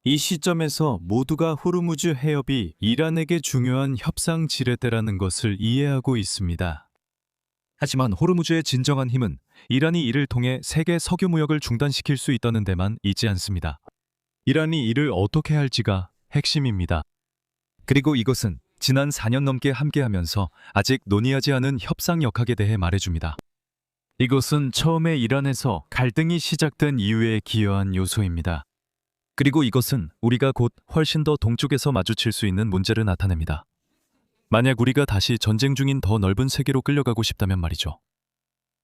이 시점에서 모두가 호르무즈 해협이 이란에게 중요한 협상 지뢰대라는 것을 이해하고 있습니다. 하지만 호르무즈의 진정한 힘은 이란이 이를 통해 세계 석유 무역을 중단시킬 수 있다는 데만 있지 않습니다. 이란이 이를 어떻게 할지가 핵심입니다. 그리고 이것은 지난 4년 넘게 함께하면서 아직 논의하지 않은 협상 역학에 대해 말해줍니다. 이것은 처음에 이란에서 갈등이 시작된 이유에 기여한 요소입니다. 그리고 이것은 우리가 곧 훨씬 더 동쪽에서 마주칠 수 있는 문제를 나타냅니다. 만약 우리가 다시 전쟁 중인 더 넓은 세계로 끌려가고 싶다면 말이죠.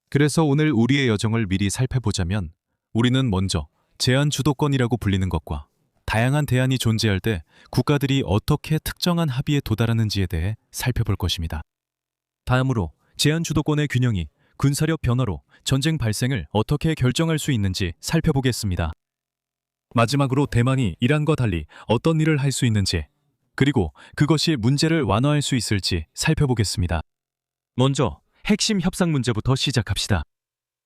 그래서 오늘 우리의 여정을 미리 살펴보자면 우리는 먼저 제한 주도권이라고 불리는 것과 다양한 대안이 존재할 때 국가들이 어떻게 특정한 합의에 도달하는지에 대해 살펴볼 것입니다. 다음으로 제한 주도권의 균형이 군사력 변화로 전쟁 발생을 어떻게 결정할 수 있는지 살펴보겠습니다. 마지막으로 대만이 이란과 달리 어떤 일을 할 수 있는지, 그리고 그것이 문제를 완화할 수 있을지 살펴보겠습니다. 먼저 핵심 협상 문제부터 시작합시다.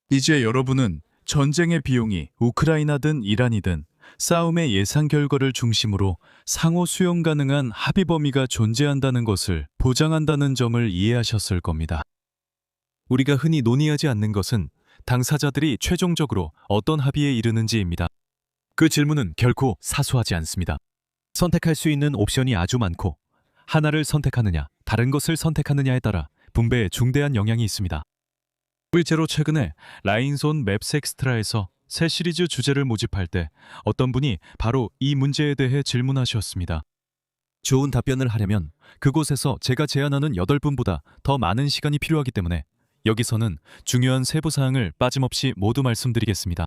이제 여러분은 전쟁의 비용이 우크라이나든 이란이든 싸움의 예상 결과를 중심으로 상호 수용 가능한 합의 범위가 존재한다는 것을 보장한다는 점을 이해하셨을 겁니다. 우리가 흔히 논의하지 않는 것은 당사자들이 최종적으로 어떤 합의에 이르는지입니다. 그 질문은 결코 사소하지 않습니다. 선택할 수 있는 옵션이 아주 많고 하나를 선택하느냐, 다른 것을 선택하느냐에 따라 분배에 중대한 영향이 있습니다. 실제로 최근에 라인손 맵스 엑스트라에서 새 시리즈 주제를 모집할 때 어떤 분이 바로 이 문제에 대해 질문하셨습니다. 좋은 답변을 하려면 그곳에서 제가 제안하는 8분보다 더 많은 시간이 필요하기 때문에 여기서는 중요한 세부 사항을 빠짐없이 모두 말씀드리겠습니다.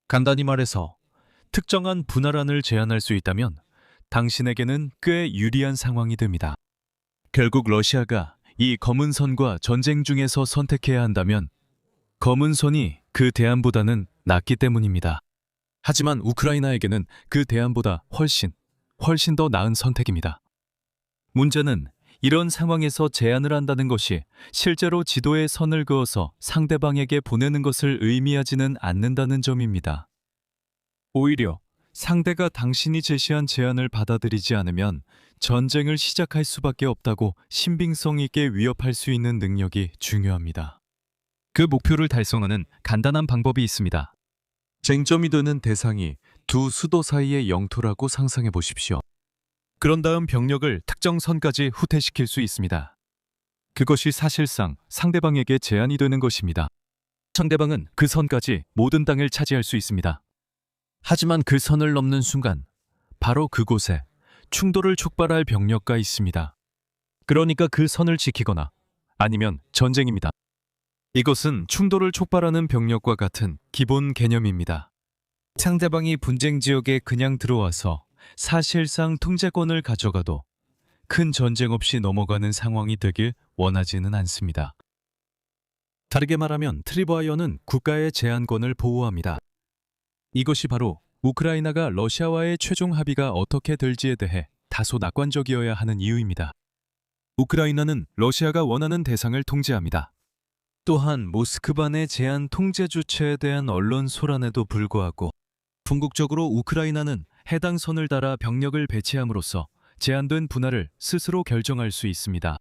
간단히 말해서 특정한 분할안을 제안할 수 있다면 당신에게는 꽤 유리한 상황이 됩니다. 결국 러시아가 이 검은 선과 전쟁 중에서 선택해야 한다면 검은 선이 그 대안보다는 낫기 때문입니다. 하지만 우크라이나에게는 그 대안보다 훨씬 더 나은 선택입니다. 문제는 이런 상황에서 제안을 한다는 것이 실제로 지도에 선을 그어서 상대방에게 보내는 것을 의미하지는 않는다는 점입니다. 오히려 상대가 당신이 제시한 제안을 받아들이지 않으면 전쟁을 시작할 수밖에 없다고 신빙성 있게 위협할 수 있는 능력이 중요합니다. 그 목표를 달성하는 간단한 방법이 있습니다. 쟁점이 되는 대상이 두 수도 사이의 영토라고 상상해 보십시오. 그런 다음 병력을 특정 선까지 후퇴시킬 수 있습니다. 그것이 사실상 상대방에게 제한이 되는 것입니다. 상대방은 그 선까지 모든 땅을 차지할 수 있습니다. 하지만 그 선을 넘는 순간 바로 그곳에 충돌을 촉발할 병력가 있습니다. 그러니까 그 선을 지키거나 아니면 전쟁입니다. 이것은 충돌을 촉발하는 병력과 같은 기본 개념입니다. 상대방이 분쟁 지역에 그냥 들어와서 사실상 통제권을 가져가도 큰 전쟁 없이 넘어가는 상황이 되길 원하지는 않습니다. 다르게 말하면 트리브와이어는 국가의 제한권을 보호합니다. 이것이 바로 우크라이나가 러시아와의 최종 합의가 어떻게 될지에 대해 다소 낙관적이어야 하는 이유입니다. 우크라이나는 러시아가 원하는 대상을 통제합니다. 또한 모스크바 내 제한 통제 주체에 대한 언론 소란에도 불구하고 궁극적으로 우크라이나는 해당 선을 따라 병력을 배치함으로써 제한된 분할을 스스로 결정할 수 있습니다.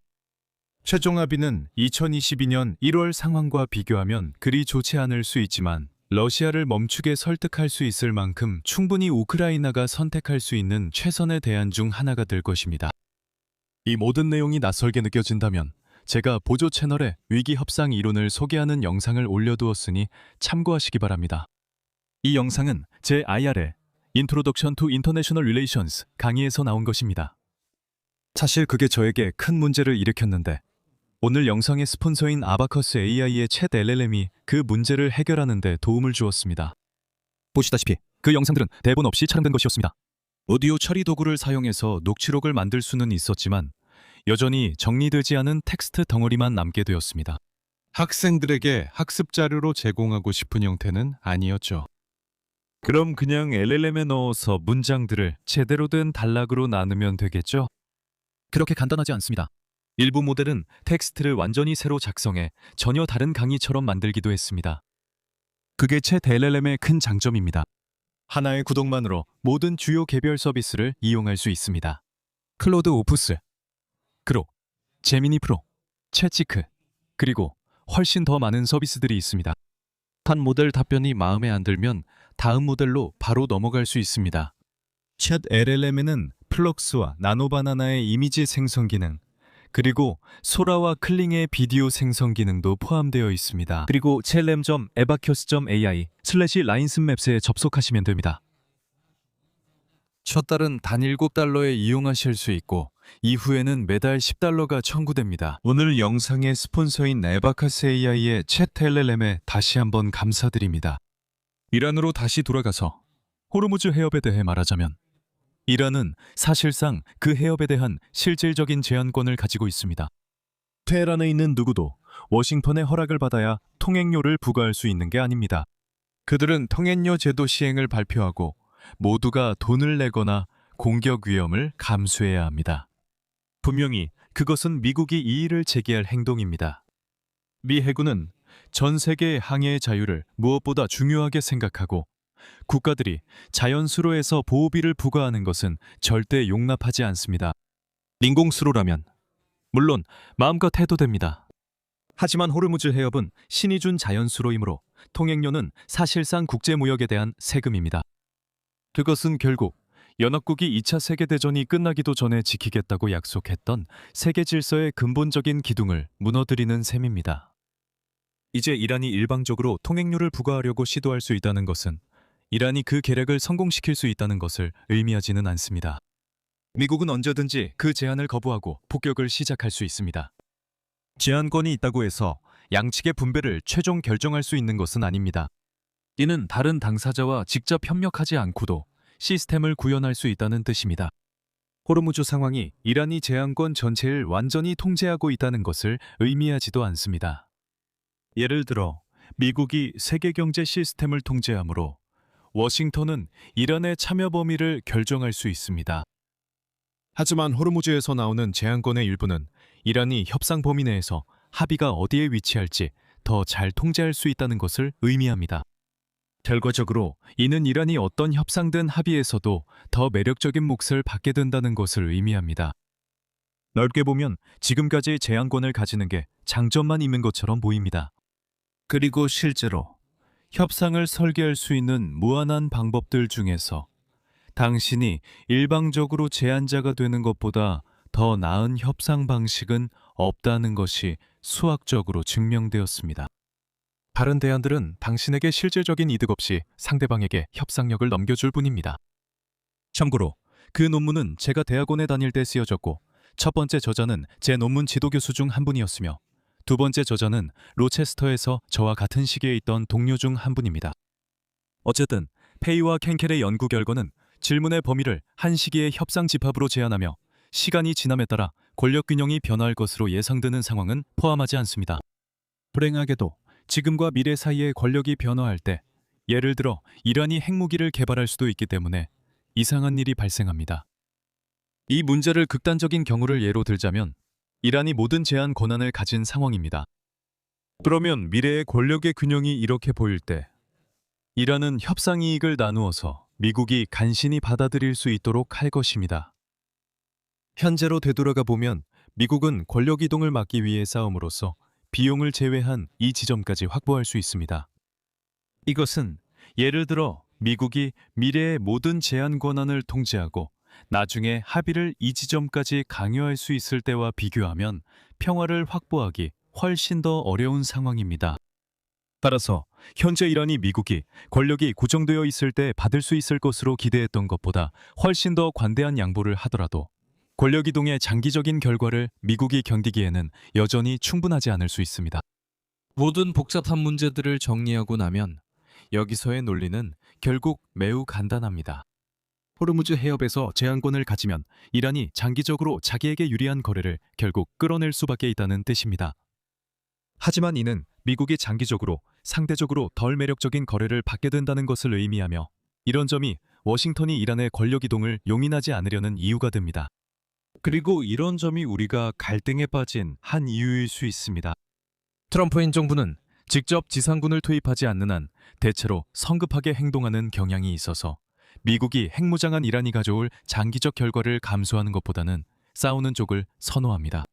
최종 합의는 2022년 1월 상황과 비교하면 그리 좋지 않을 수 있지만 러시아를 멈추게 설득할 수 있을 만큼 충분히 우크라이나가 선택할 수 있는 최선의 대안 중 하나가 될 것입니다. 이 모든 내용이 낯설게 느껴진다면 제가 보조 채널에 위기 협상 이론을 소개하는 영상을 올려두었으니 참고하시기 바랍니다. 이 영상은 제 IR의 Introduction to International Relations 강의에서 나온 것입니다. 사실 그게 저에게 큰 문제를 일으켰는데 오늘 영상의 스폰서인 아바커스 AI의 챗 LLM이 그 문제를 해결하는 데 도움을 주었습니다. 보시다시피 그 영상들은 대본 없이 촬영된 것이었습니다. 오디오 처리 도구를 사용해서 녹취록을 만들 수는 있었지만 여전히 정리되지 않은 텍스트 덩어리만 남게 되었습니다. 학생들에게 학습 자료로 제공하고 싶은 형태는 아니었죠. 그럼 그냥 LLM에 넣어서 문장들을 제대로 된 단락으로 나누면 되겠죠? 그렇게 간단하지 않습니다. 일부 모델은 텍스트를 완전히 새로 작성해 전혀 다른 강의처럼 만들기도 했습니다. 그게 챗 LLM의 큰 장점입니다. 하나의 구독만으로 모든 주요 개별 서비스를 이용할 수 있습니다. 클로드 오프스, 그록, 제미니 프로, 채치크, 그리고 훨씬 더 많은 서비스들이 있습니다. 한 모델 답변이 마음에 안 들면 다음 모델로 바로 넘어갈 수 있습니다. 챗 LLM에는 플럭스와 나노바나나의 이미지 생성 기능, 그리고 소라와 클링의 비디오 생성 기능도 포함되어 있습니다. 그리고 chelm.abacus.ai/linesmaps에 접속하시면 됩니다. 첫 달은 단 7달러에 이용하실 수 있고 이후에는 매달 10달러가 청구됩니다. 오늘 영상의 스폰서인 에바카스 AI의 챗 LLM에 다시 한번 감사드립니다. 이란으로 다시 돌아가서 호르무즈 해협에 대해 말하자면, 이란은 사실상 그 해협에 대한 실질적인 제한권을 가지고 있습니다. 테헤란에 있는 누구도 워싱턴의 허락을 받아야 통행료를 부과할 수 있는 게 아닙니다. 그들은 통행료 제도 시행을 발표하고 모두가 돈을 내거나 공격 위험을 감수해야 합니다. 분명히 그것은 미국이 이의를 제기할 행동입니다. 미 해군은 전 세계의 항해의 자유를 무엇보다 중요하게 생각하고 국가들이 자연수로에서 보호비를 부과하는 것은 절대 용납하지 않습니다. 인공수로라면 물론 마음껏 해도 됩니다. 하지만 호르무즈 해협은 신이 준 자연수로이므로 통행료는 사실상 국제무역에 대한 세금입니다. 그것은 결국 연합국이 2차 세계대전이 끝나기도 전에 지키겠다고 약속했던 세계 질서의 근본적인 기둥을 무너뜨리는 셈입니다. 이제 이란이 일방적으로 통행료를 부과하려고 시도할 수 있다는 것은 이란이 그 계략을 성공시킬 수 있다는 것을 의미하지는 않습니다. 미국은 언제든지 그 제안을 거부하고 폭격을 시작할 수 있습니다. 제한권이 있다고 해서 양측의 분배를 최종 결정할 수 있는 것은 아닙니다. 이는 다른 당사자와 직접 협력하지 않고도 시스템을 구현할 수 있다는 뜻입니다. 호르무즈 상황이 이란이 제한권 전체를 완전히 통제하고 있다는 것을 의미하지도 않습니다. 예를 들어 미국이 세계 경제 시스템을 통제하므로 워싱턴은 이란의 참여 범위를 결정할 수 있습니다. 하지만 호르무즈에서 나오는 제한권의 일부는 이란이 협상 범위 내에서 합의가 어디에 위치할지 더 잘 통제할 수 있다는 것을 의미합니다. 결과적으로 이는 이란이 어떤 협상된 합의에서도 더 매력적인 몫을 받게 된다는 것을 의미합니다. 넓게 보면 지금까지 제한권을 가지는 게 장점만 있는 것처럼 보입니다. 그리고 실제로 협상을 설계할 수 있는 무한한 방법들 중에서 당신이 일방적으로 제한자가 되는 것보다 더 나은 협상 방식은 없다는 것이 수학적으로 증명되었습니다. 다른 대안들은 당신에게 실질적인 이득 없이 상대방에게 협상력을 넘겨줄 뿐입니다. 참고로 그 논문은 제가 대학원에 다닐 때 쓰여졌고, 첫 번째 저자는 제 논문 지도교수 중 한 분이었으며 두 번째 저자는 로체스터에서 저와 같은 시기에 있던 동료 중 한 분입니다. 어쨌든 페이와 켄켈의 연구 결과는 질문의 범위를 한 시기의 협상 집합으로 제한하며 시간이 지남에 따라 권력 균형이 변화할 것으로 예상되는 상황은 포함하지 않습니다. 불행하게도 지금과 미래 사이의 권력이 변화할 때, 예를 들어 이란이 핵무기를 개발할 수도 있기 때문에 이상한 일이 발생합니다. 이 문제를 극단적인 경우를 예로 들자면 이란이 모든 제한 권한을 가진 상황입니다. 그러면 미래의 권력의 균형이 이렇게 보일 때 이란은 협상 이익을 나누어서 미국이 간신히 받아들일 수 있도록 할 것입니다. 현재로 되돌아가 보면 미국은 권력 이동을 막기 위해 싸움으로써 비용을 제외한 이 지점까지 확보할 수 있습니다. 이것은 예를 들어 미국이 미래의 모든 제한 권한을 통제하고 나중에 합의를 이 지점까지 강요할 수 있을 때와 비교하면 평화를 확보하기 훨씬 더 어려운 상황입니다. 따라서 현재 이란이 미국이 권력이 고정되어 있을 때 받을 수 있을 것으로 기대했던 것보다 훨씬 더 관대한 양보를 하더라도 권력 이동의 장기적인 결과를 미국이 견디기에는 여전히 충분하지 않을 수 있습니다. 모든 복잡한 문제들을 정리하고 나면 여기서의 논리는 결국 매우 간단합니다. 호르무즈 해협에서 제한권을 가지면 이란이 장기적으로 자기에게 유리한 거래를 결국 끌어낼 수밖에 있다는 뜻입니다. 하지만 이는 미국이 장기적으로 상대적으로 덜 매력적인 거래를 받게 된다는 것을 의미하며, 이런 점이 워싱턴이 이란의 권력 이동을 용인하지 않으려는 이유가 됩니다. 그리고 이런 점이 우리가 갈등에 빠진 한 이유일 수 있습니다. 트럼프 행정부는 직접 지상군을 투입하지 않는 한 대체로 성급하게 행동하는 경향이 있어서 미국이 핵무장한 이란이 가져올 장기적 결과를 감수하는 것보다는 싸우는 쪽을 선호합니다.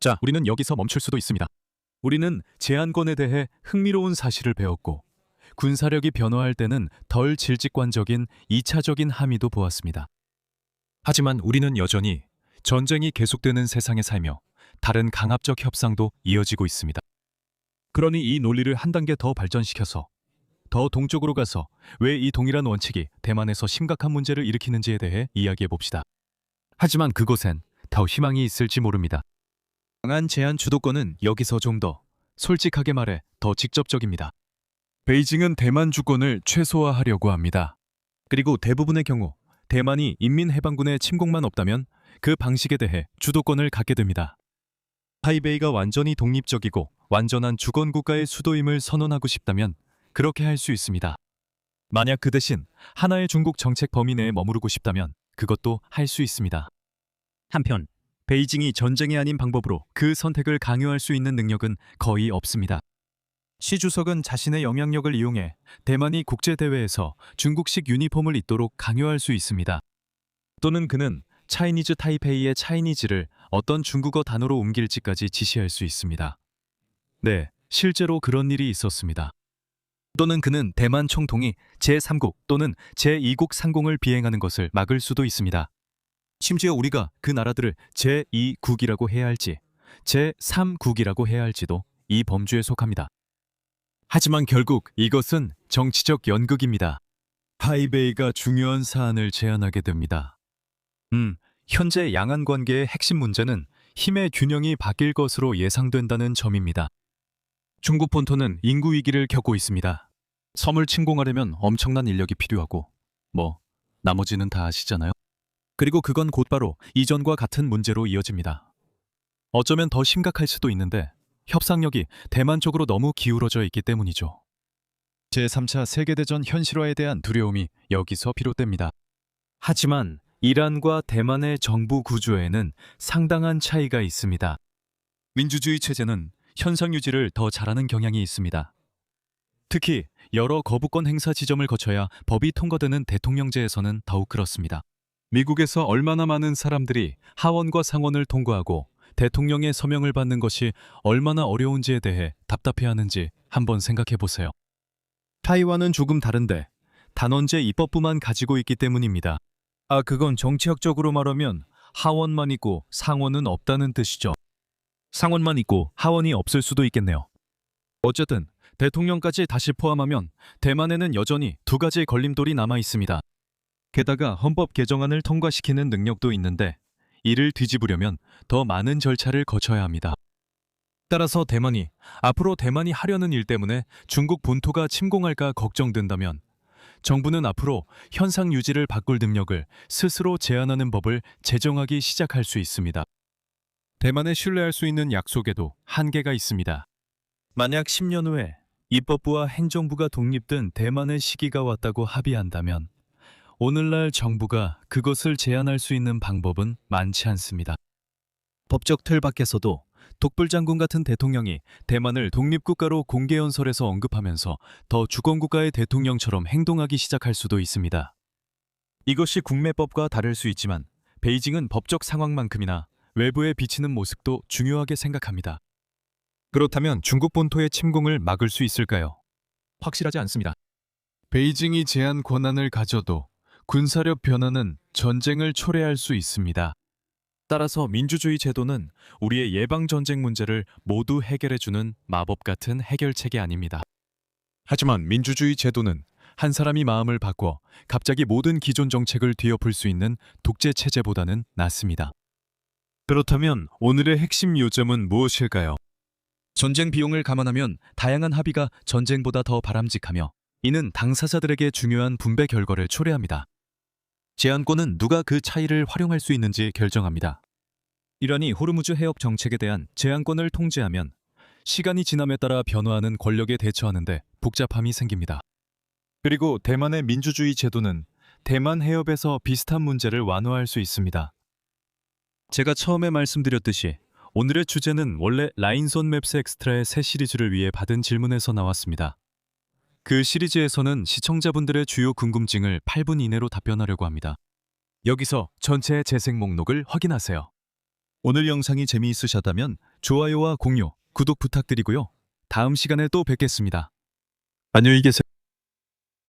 자, 우리는 여기서 멈출 수도 있습니다. 우리는 제한권에 대해 흥미로운 사실을 배웠고 군사력이 변화할 때는 덜 질직관적인 2차적인 함의도 보았습니다. 하지만 우리는 여전히 전쟁이 계속되는 세상에 살며 다른 강압적 협상도 이어지고 있습니다. 그러니 이 논리를 한 단계 더 발전시켜서 더 동쪽으로 가서 왜 이 동일한 원칙이 대만에서 심각한 문제를 일으키는지에 대해 이야기해 봅시다. 하지만 그곳엔 더 희망이 있을지 모릅니다. 강한 제한 주도권은 여기서 좀 더 솔직하게 말해 더 직접적입니다. 베이징은 대만 주권을 최소화하려고 합니다. 그리고 대부분의 경우 대만이 인민해방군의 침공만 없다면 그 방식에 대해 주도권을 갖게 됩니다. 타이베이가 완전히 독립적이고 완전한 주권국가의 수도임을 선언하고 싶다면 그렇게 할 수 있습니다. 만약 그 대신 하나의 중국 정책 범위 내에 머무르고 싶다면 그것도 할 수 있습니다. 한편 베이징이 전쟁이 아닌 방법으로 그 선택을 강요할 수 있는 능력은 거의 없습니다. 시 주석은 자신의 영향력을 이용해 대만이 국제대회에서 중국식 유니폼을 입도록 강요할 수 있습니다. 또는 그는 차이니즈 타이페이의 차이니즈를 어떤 중국어 단어로 옮길지까지 지시할 수 있습니다. 네, 실제로 그런 일이 있었습니다. 또는 그는 대만 총통이 제3국 또는 제2국 상공을 비행하는 것을 막을 수도 있습니다. 심지어 우리가 그 나라들을 제2국이라고 해야 할지 제3국이라고 해야 할지도 이 범주에 속합니다. 하지만 결국 이것은 정치적 연극입니다. 타이베이가 중요한 사안을 제안하게 됩니다. 현재 양안 관계의 핵심 문제는 힘의 균형이 바뀔 것으로 예상된다는 점입니다. 중국 본토는 인구 위기를 겪고 있습니다. 섬을 침공하려면 엄청난 인력이 필요하고 나머지는 다 아시잖아요. 그리고 그건 곧바로 이전과 같은 문제로 이어집니다. 어쩌면 더 심각할 수도 있는데 협상력이 대만 쪽으로 너무 기울어져 있기 때문이죠. 제3차 세계대전 현실화에 대한 두려움이 여기서 비롯됩니다. 하지만 이란과 대만의 정부 구조에는 상당한 차이가 있습니다. 민주주의 체제는 현상 유지를 더 잘하는 경향이 있습니다. 특히 여러 거부권 행사 지점을 거쳐야 법이 통과되는 대통령제에서는 더욱 그렇습니다. 미국에서 얼마나 많은 사람들이 하원과 상원을 통과하고 대통령의 서명을 받는 것이 얼마나 어려운지에 대해 답답해하는지 한번 생각해 보세요. 타이완은 조금 다른데 단원제 입법부만 가지고 있기 때문입니다. 그건 정치학적으로 말하면 하원만 있고 상원은 없다는 뜻이죠. 상원만 있고 하원이 없을 수도 있겠네요. 어쨌든 대통령까지 다시 포함하면 대만에는 여전히 두 가지 걸림돌이 남아 있습니다. 게다가 헌법 개정안을 통과시키는 능력도 있는데 이를 뒤집으려면 더 많은 절차를 거쳐야 합니다. 따라서 앞으로 대만이 하려는 일 때문에 중국 본토가 침공할까 걱정된다면 정부는 앞으로 현상 유지를 바꿀 능력을 스스로 제한하는 법을 제정하기 시작할 수 있습니다. 대만에 신뢰할 수 있는 약속에도 한계가 있습니다. 만약 10년 후에 입법부와 행정부가 독립된 대만의 시기가 왔다고 합의한다면 오늘날 정부가 그것을 제한할 수 있는 방법은 많지 않습니다. 법적 틀 밖에서도 독불장군 같은 대통령이 대만을 독립국가로 공개연설에서 언급하면서 더 주권국가의 대통령처럼 행동하기 시작할 수도 있습니다. 이것이 국내법과 다를 수 있지만 베이징은 법적 상황만큼이나 외부에 비치는 모습도 중요하게 생각합니다. 그렇다면 중국 본토의 침공을 막을 수 있을까요? 확실하지 않습니다. 베이징이 제한 권한을 가져도 군사력 변화는 전쟁을 초래할 수 있습니다. 따라서 민주주의 제도는 우리의 예방전쟁 문제를 모두 해결해주는 마법 같은 해결책이 아닙니다. 하지만 민주주의 제도는 한 사람이 마음을 바꿔 갑자기 모든 기존 정책을 뒤엎을 수 있는 독재 체제보다는 낫습니다. 그렇다면 오늘의 핵심 요점은 무엇일까요? 전쟁 비용을 감안하면 다양한 합의가 전쟁보다 더 바람직하며 이는 당사자들에게 중요한 분배 결과를 초래합니다. 제한권은 누가 그 차이를 활용할 수 있는지 결정합니다. 이란이 호르무즈 해협 정책에 대한 제한권을 통제하면 시간이 지남에 따라 변화하는 권력에 대처하는데 복잡함이 생깁니다. 그리고 대만의 민주주의 제도는 대만 해협에서 비슷한 문제를 완화할 수 있습니다. 제가 처음에 말씀드렸듯이 오늘의 주제는 원래 라인선 맵스 엑스트라의 새 시리즈를 위해 받은 질문에서 나왔습니다. 그 시리즈에서는 시청자분들의 주요 궁금증을 8분 이내로 답변하려고 합니다. 여기서 전체 재생 목록을 확인하세요. 오늘 영상이 재미있으셨다면 좋아요와 공유, 구독 부탁드리고요. 다음 시간에 또 뵙겠습니다. 안녕히 계세요.